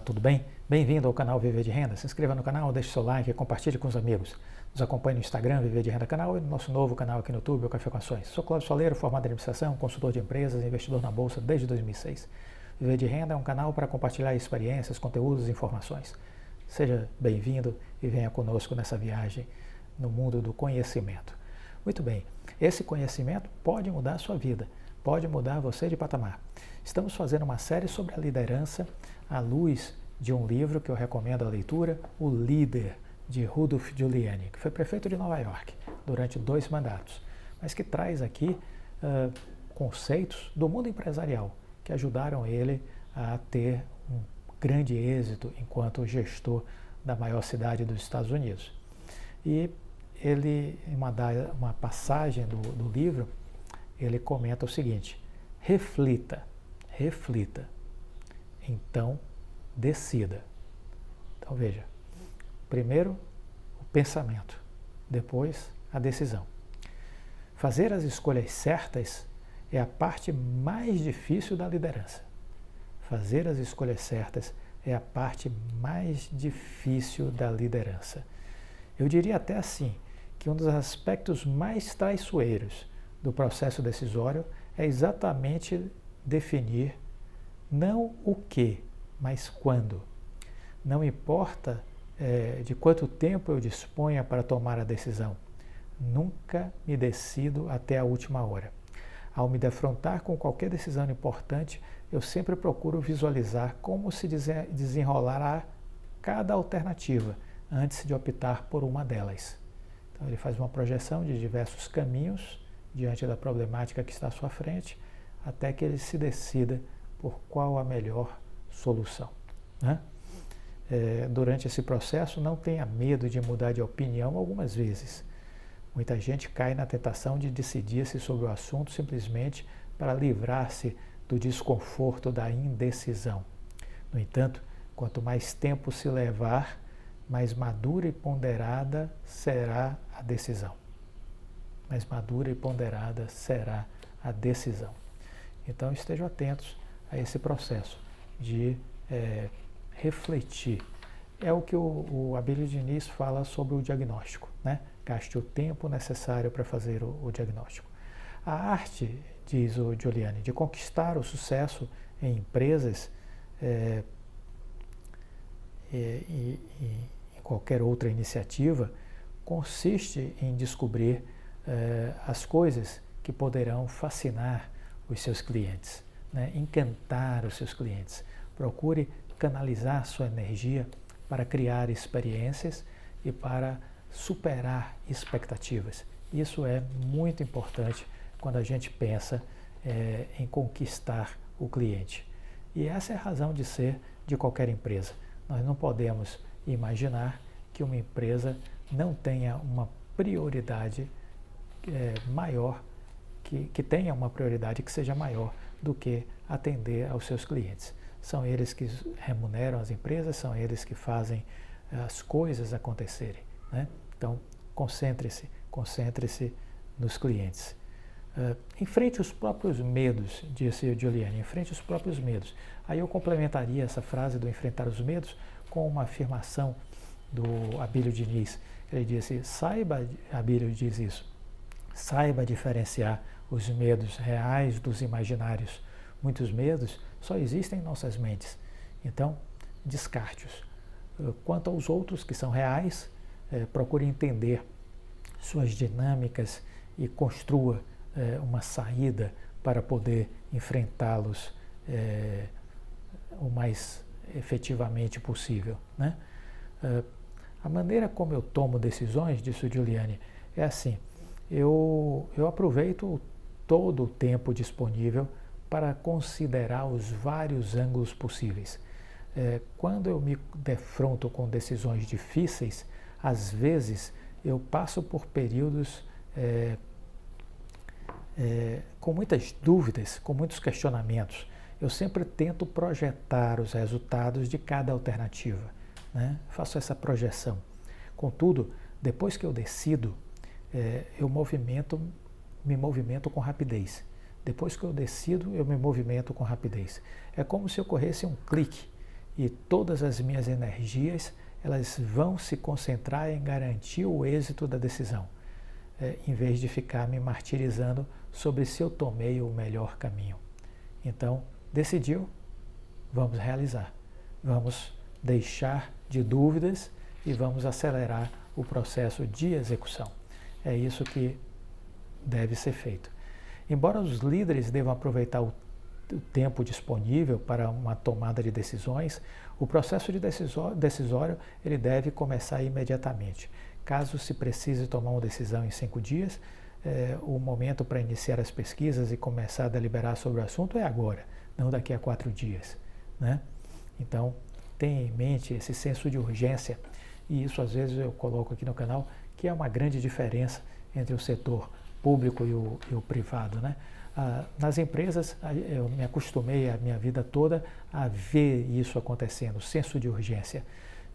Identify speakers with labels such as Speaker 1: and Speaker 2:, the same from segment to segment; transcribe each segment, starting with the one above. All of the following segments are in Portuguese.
Speaker 1: Tudo bem? Bem-vindo ao canal Viver de Renda. Se inscreva no canal, deixe seu like e compartilhe com os amigos. Nos acompanhe no Instagram, Viver de Renda Canal, e no nosso novo canal aqui no YouTube, o Café com Ações. Sou Cláudio Soleiro, formado em administração, consultor de empresas e investidor na Bolsa desde 2006. Viver de Renda é um canal para compartilhar experiências, conteúdos e informações. Seja bem-vindo e venha conosco nessa viagem no mundo do conhecimento. Muito bem, esse conhecimento pode mudar a sua vida, pode mudar você de patamar. Estamos fazendo uma série sobre a liderança à luz de um livro que eu recomendo a leitura, O Líder, de Rudolph Giuliani, que foi prefeito de Nova York durante 2 mandatos, mas que traz aqui conceitos do mundo empresarial que ajudaram ele a ter um grande êxito enquanto gestor da maior cidade dos Estados Unidos. E ele, em uma passagem do livro, ele comenta o seguinte: reflita, então decida. Então veja, primeiro o pensamento, depois a decisão. Fazer as escolhas certas é a parte mais difícil da liderança. Fazer as escolhas certas é a parte mais difícil da liderança. Eu diria até assim, que um dos aspectos mais traiçoeiros do processo decisório é exatamente definir não o que, mas quando. Não importa de quanto tempo eu disponha para tomar a decisão, nunca me decido até a última hora. Ao me defrontar com qualquer decisão importante, eu sempre procuro visualizar como se desenrolará cada alternativa antes de optar por uma delas. Então ele faz uma projeção de diversos caminhos diante da problemática que está à sua frente, até que ele se decida por qual a melhor solução, né? Durante esse processo, não tenha medo de mudar de opinião algumas vezes. Muita gente cai na tentação de decidir-se sobre o assunto simplesmente para livrar-se do desconforto da indecisão. No entanto, quanto mais tempo se levar, mais madura e ponderada será a decisão. Mais madura e ponderada será a decisão. Então estejam atentos a esse processo de refletir. É o que o Abílio Diniz fala sobre o diagnóstico, né? Gaste o tempo necessário para fazer o diagnóstico. A arte, diz o Giuliani, de conquistar o sucesso em empresas e em qualquer outra iniciativa consiste em descobrir as coisas que poderão fascinar os seus clientes, né? Encantar os seus clientes. Procure canalizar sua energia para criar experiências e para superar expectativas. Isso é muito importante quando a gente pensa em conquistar o cliente. E essa é a razão de ser de qualquer empresa. Nós não podemos imaginar que uma empresa não tenha uma prioridade maior, que tenha uma prioridade que seja maior do que atender aos seus clientes. São eles que remuneram as empresas, são eles que fazem as coisas acontecerem, né? Então, concentre-se nos clientes. Enfrente os próprios medos, disse o Giuliani, enfrente os próprios medos. Aí eu complementaria essa frase do enfrentar os medos com uma afirmação do Abílio Diniz. Ele disse, Abílio diz isso, saiba diferenciar os medos reais dos imaginários. Muitos medos só existem em nossas mentes, então descarte-os. Quanto aos outros que são reais, procure entender suas dinâmicas e construa uma saída para poder enfrentá-los o mais efetivamente possível, né? A maneira como eu tomo decisões, disse o Giuliani, é assim, eu aproveito todo o tempo disponível para considerar os vários ângulos possíveis. Quando eu me defronto com decisões difíceis, às vezes eu passo por períodos com muitas dúvidas, com muitos questionamentos. Eu sempre tento projetar os resultados de cada alternativa, né? Faço essa projeção. Contudo, depois que eu decido, eu me movimento com rapidez. Depois que eu decido, eu me movimento com rapidez. É como se ocorresse um clique e todas as minhas energias elas vão se concentrar em garantir o êxito da decisão, em vez de ficar me martirizando sobre se eu tomei o melhor caminho. Então, decidiu, vamos realizar, vamos deixar de dúvidas e vamos acelerar o processo de execução. É isso que deve ser feito. Embora os líderes devam aproveitar o tempo disponível para uma tomada de decisões, o processo de decisório ele deve começar imediatamente. Caso se precise tomar uma decisão em 5 dias, o momento para iniciar as pesquisas e começar a deliberar sobre o assunto é agora, não daqui a 4 dias, né? Então, tenha em mente esse senso de urgência, e isso às vezes eu coloco aqui no canal, que é uma grande diferença entre o setor público e o privado, né? Nas empresas, eu me acostumei a minha vida toda a ver isso acontecendo, senso de urgência.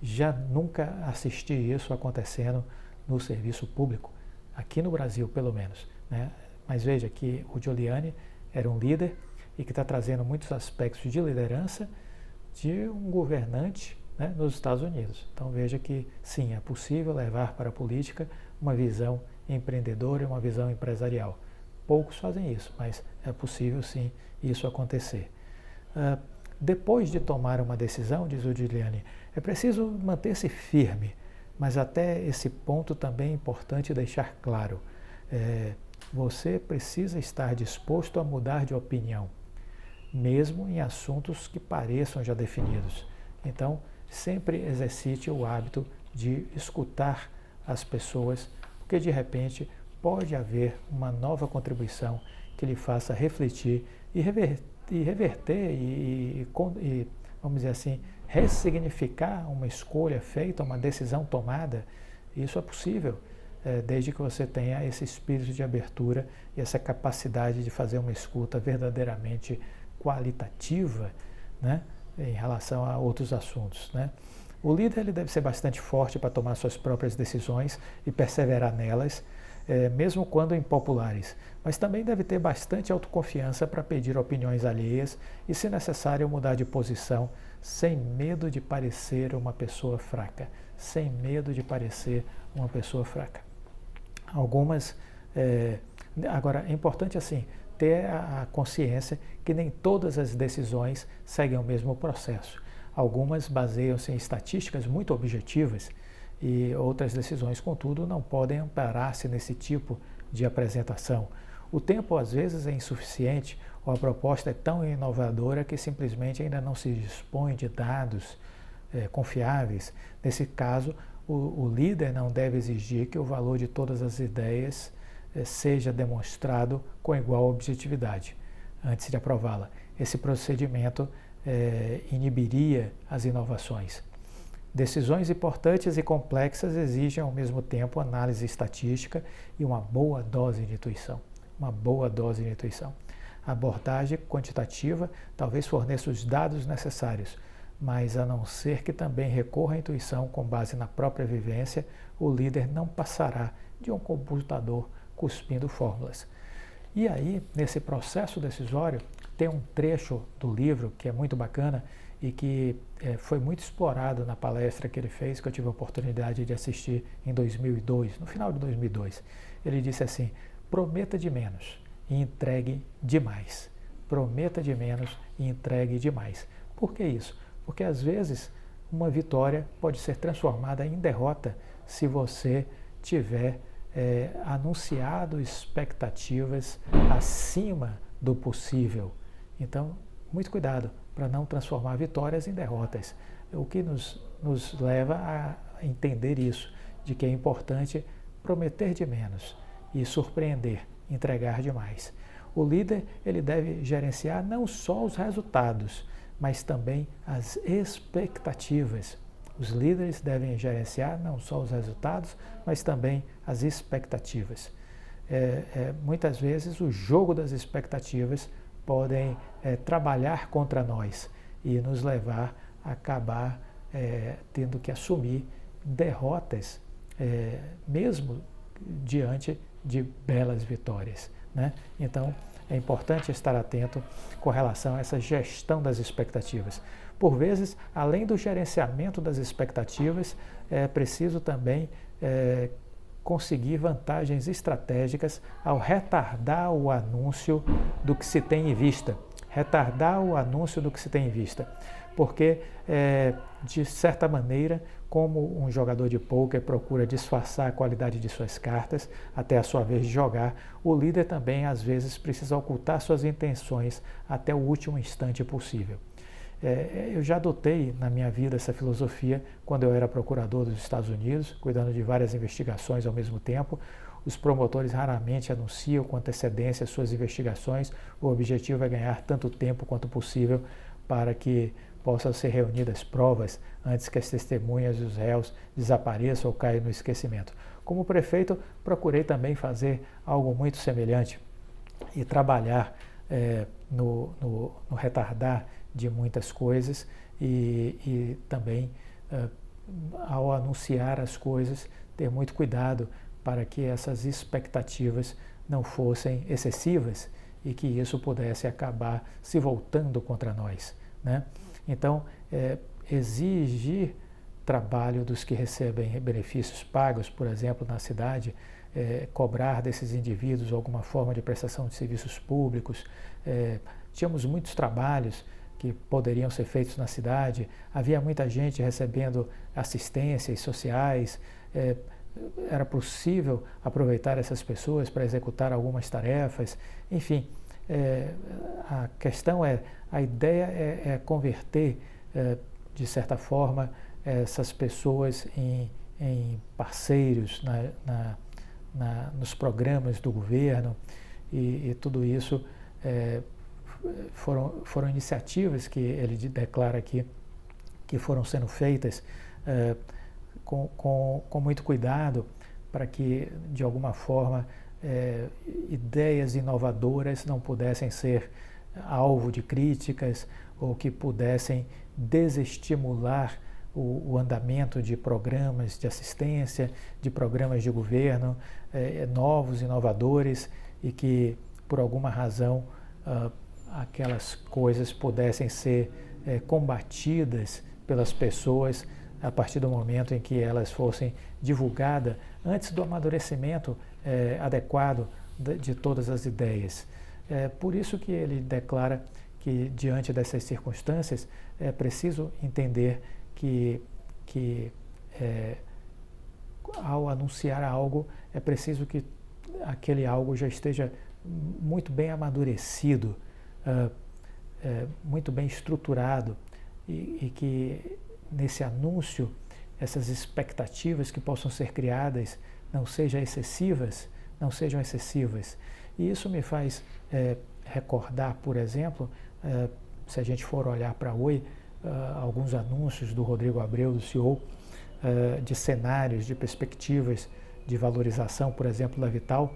Speaker 1: Já nunca assisti isso acontecendo no serviço público, aqui no Brasil pelo menos, né? Mas veja que o Giuliani era um líder e que está trazendo muitos aspectos de liderança de um governante, né, nos Estados Unidos. Então veja que sim, é possível levar para a política uma visão empreendedora e uma visão empresarial. Poucos fazem isso, mas é possível sim isso acontecer. Depois de tomar uma decisão, diz o Giuliani, é preciso manter-se firme, mas até esse ponto também é importante deixar claro. Você precisa estar disposto a mudar de opinião, mesmo em assuntos que pareçam já definidos. Então, sempre exercite o hábito de escutar as pessoas, porque de repente pode haver uma nova contribuição que lhe faça refletir e reverter e, vamos dizer assim, ressignificar uma escolha feita, uma decisão tomada. Isso é possível, desde que você tenha esse espírito de abertura e essa capacidade de fazer uma escuta verdadeiramente qualitativa, né, em relação a outros assuntos, né? O líder ele deve ser bastante forte para tomar suas próprias decisões e perseverar nelas, mesmo quando impopulares, mas também deve ter bastante autoconfiança para pedir opiniões alheias e, se necessário, mudar de posição sem medo de parecer uma pessoa fraca, sem medo de parecer uma pessoa fraca. Agora, é importante assim, ter a consciência que nem todas as decisões seguem o mesmo processo. Algumas baseiam-se em estatísticas muito objetivas e outras decisões, contudo, não podem amparar-se nesse tipo de apresentação. O tempo, às vezes, é insuficiente ou a proposta é tão inovadora que simplesmente ainda não se dispõe de dados confiáveis. Nesse caso, o líder não deve exigir que o valor de todas as ideias seja demonstrado com igual objetividade antes de aprová-la. Esse procedimento inibiria as inovações. Decisões importantes e complexas exigem ao mesmo tempo análise estatística e uma boa dose de intuição. Uma boa dose de intuição. A abordagem quantitativa talvez forneça os dados necessários, mas a não ser que também recorra à intuição com base na própria vivência, o líder não passará de um computador cuspindo fórmulas. E aí, nesse processo decisório, tem um trecho do livro que é muito bacana e que foi muito explorado na palestra que ele fez, que eu tive a oportunidade de assistir em 2002, no final de 2002. Ele disse assim: prometa de menos e entregue demais. Prometa de menos e entregue demais. Por que isso? Porque às vezes uma vitória pode ser transformada em derrota se você tiver anunciado expectativas acima do possível. Então, muito cuidado para não transformar vitórias em derrotas. O que nos leva a entender isso, de que é importante prometer de menos e surpreender, entregar demais. O líder ele deve gerenciar não só os resultados, mas também as expectativas. Os líderes devem gerenciar não só os resultados, mas também as expectativas. Muitas vezes o jogo das expectativas podem trabalhar contra nós e nos levar a acabar tendo que assumir derrotas, mesmo diante de belas vitórias, né? Então, é importante estar atento com relação a essa gestão das expectativas, Por vezes, além do gerenciamento das expectativas, é preciso também conseguir vantagens estratégicas ao retardar o anúncio do que se tem em vista. Retardar o anúncio do que se tem em vista. Porque, de certa maneira, como um jogador de pôquer procura disfarçar a qualidade de suas cartas até a sua vez de jogar, o líder também, às vezes, precisa ocultar suas intenções até o último instante possível. Eu já adotei na minha vida essa filosofia quando eu era procurador dos Estados Unidos, cuidando de várias investigações ao mesmo tempo. Os promotores raramente anunciam com antecedência suas investigações. O objetivo é ganhar tanto tempo quanto possível para que possam ser reunidas provas antes que as testemunhas e os réus desapareçam ou caiam no esquecimento. Como prefeito, procurei também fazer algo muito semelhante e trabalhar no retardar de muitas coisas e também, ao anunciar as coisas, ter muito cuidado para que essas expectativas não fossem excessivas e que isso pudesse acabar se voltando contra nós, né? Então, exigir trabalho dos que recebem benefícios pagos, por exemplo, na cidade, cobrar desses indivíduos alguma forma de prestação de serviços públicos. Tínhamos muitos trabalhos que poderiam ser feitos na cidade, havia muita gente recebendo assistências sociais, era possível aproveitar essas pessoas para executar algumas tarefas, enfim. A questão a ideia é converter, de certa forma, essas pessoas em parceiros nos programas do governo e tudo isso foram iniciativas que ele declara aqui que foram sendo feitas com muito cuidado para que, de alguma forma, ideias inovadoras não pudessem ser alvo de críticas ou que pudessem desestimular o andamento de programas de assistência, de programas de governo novos, inovadores e que, por alguma razão, aquelas coisas pudessem ser combatidas pelas pessoas a partir do momento em que elas fossem divulgadas antes do amadurecimento adequado de todas as ideias. Por isso que ele declara que, diante dessas circunstâncias, é preciso entender que ao anunciar algo, é preciso que aquele algo já esteja muito bem amadurecido, muito bem estruturado e que nesse anúncio essas expectativas que possam ser criadas não sejam excessivas, E isso me faz recordar, por exemplo, se a gente for olhar para a Oi, alguns anúncios do Rodrigo Abreu, do CEO, de cenários, de perspectivas de valorização, por exemplo, da Vital.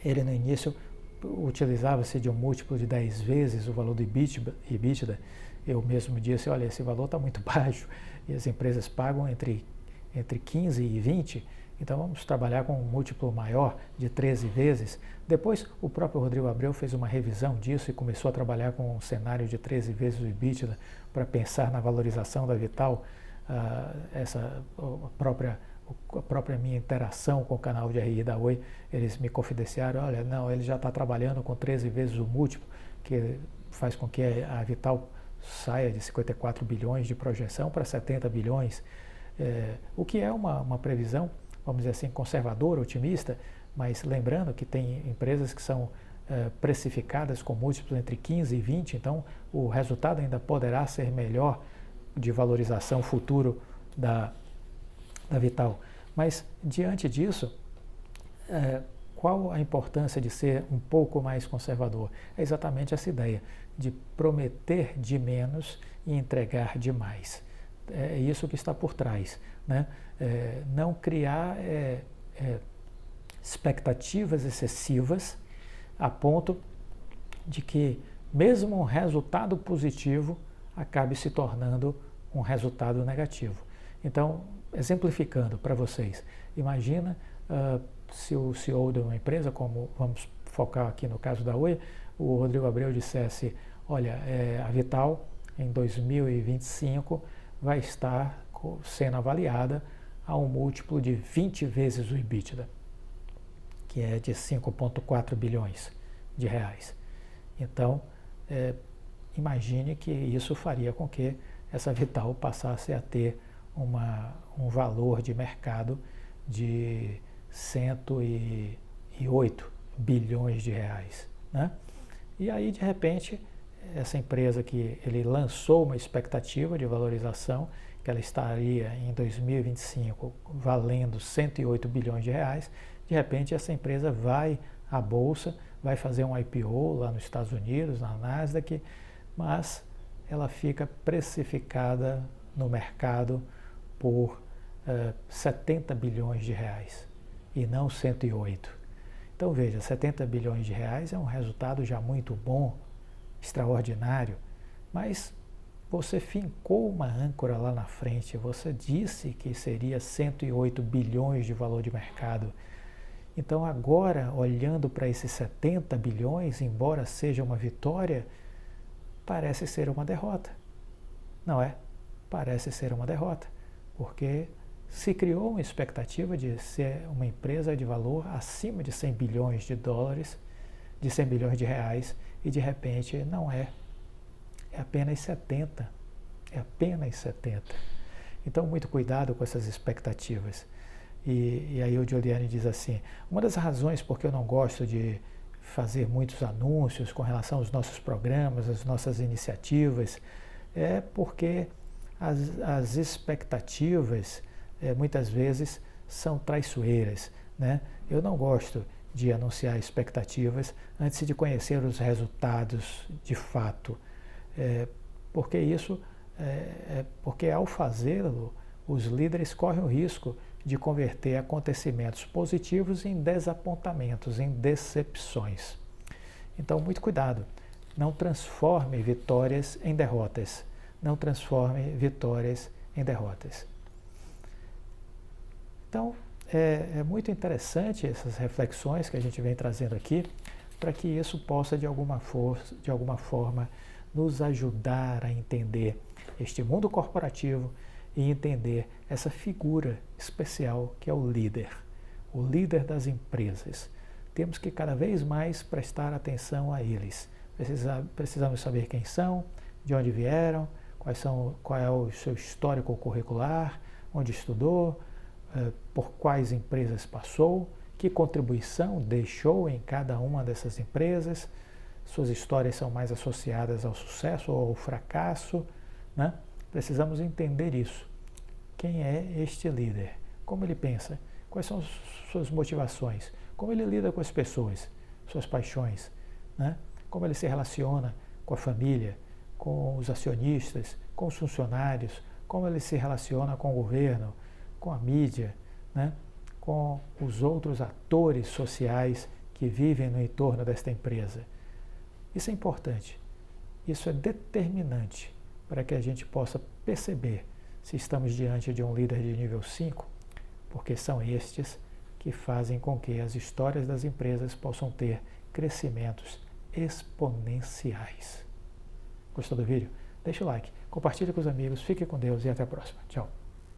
Speaker 1: Ele no início utilizava-se de um múltiplo de 10 vezes o valor do EBITDA. Eu mesmo disse, olha, esse valor está muito baixo e as empresas pagam entre 15 e 20, então vamos trabalhar com um múltiplo maior de 13 vezes. Depois o próprio Rodrigo Abreu fez uma revisão disso e começou a trabalhar com um cenário de 13 vezes o EBITDA para pensar na valorização da Vital. A própria minha interação com o canal de RI da Oi, eles me confidenciaram, olha, não, ele já está trabalhando com 13 vezes o múltiplo, que faz com que a Vital saia de 54 bilhões de projeção para 70 bilhões, o que é uma previsão, vamos dizer assim, conservadora, otimista, mas lembrando que tem empresas que são precificadas com múltiplos entre 15 e 20, então o resultado ainda poderá ser melhor de valorização futuro da Vital. Mas, diante disso, qual a importância de ser um pouco mais conservador? É exatamente essa ideia de prometer de menos e entregar de mais. É isso que está por trás, né? Não criar expectativas excessivas a ponto de que mesmo um resultado positivo acabe se tornando um resultado negativo. Então, exemplificando para vocês, imagina se o CEO de uma empresa, como vamos focar aqui no caso da Oi, o Rodrigo Abreu dissesse, olha, a Vital em 2025 vai estar sendo avaliada a um múltiplo de 20 vezes o EBITDA, que é de 5,4 bilhões de reais. Então, imagine que isso faria com que essa Vital passasse a ter um valor de mercado de 108 bilhões de reais, né? E aí, de repente, essa empresa que ele lançou uma expectativa de valorização, que ela estaria em 2025 valendo 108 bilhões de reais, de repente essa empresa vai à bolsa, vai fazer um IPO lá nos Estados Unidos, na Nasdaq, mas ela fica precificada no mercado por 70 bilhões de reais e não 108. Então veja, 70 bilhões de reais é um resultado já muito bom, extraordinário, mas você fincou uma âncora lá na frente, você disse que seria 108 bilhões de valor de mercado. Então agora, olhando para esses 70 bilhões, embora seja uma vitória, parece ser uma derrota. Não é? Parece ser uma derrota, porque se criou uma expectativa de ser uma empresa de valor acima de 100 bilhões de dólares, de 100 bilhões de reais, e de repente não é. É apenas 70. É apenas 70. Então, muito cuidado com essas expectativas. E aí o Giuliani diz assim, uma das razões porque eu não gosto de fazer muitos anúncios com relação aos nossos programas, às nossas iniciativas, é porque as expectativas muitas vezes são traiçoeiras, né? Eu não gosto de anunciar expectativas antes de conhecer os resultados de fato, porque ao fazê-lo, os líderes correm o risco de converter acontecimentos positivos em desapontamentos, em decepções. Então, muito cuidado, não transforme vitórias em derrotas, não transforme vitórias em derrotas. Então, é muito interessante essas reflexões que a gente vem trazendo aqui, para que isso possa, de alguma forma, nos ajudar a entender este mundo corporativo e entender essa figura especial que é o líder das empresas. Temos que cada vez mais prestar atenção a eles. Precisamos saber quem são, de onde vieram, qual é o seu histórico curricular, onde estudou, por quais empresas passou, que contribuição deixou em cada uma dessas empresas. Suas histórias são mais associadas ao sucesso ou ao fracasso, né? Precisamos entender isso. Quem é este líder? Como ele pensa? Quais são suas motivações? Como ele lida com as pessoas? Suas paixões, né? Como ele se relaciona com a família, com os acionistas, com os funcionários? Como ele se relaciona com o governo, com a mídia, né? Com os outros atores sociais que vivem no entorno desta empresa? Isso é importante. Isso é determinante para que a gente possa perceber se estamos diante de um líder de nível 5, porque são estes que fazem com que as histórias das empresas possam ter crescimentos exponenciais. Gostou do vídeo? Deixa o like, compartilhe com os amigos, fique com Deus e até a próxima. Tchau.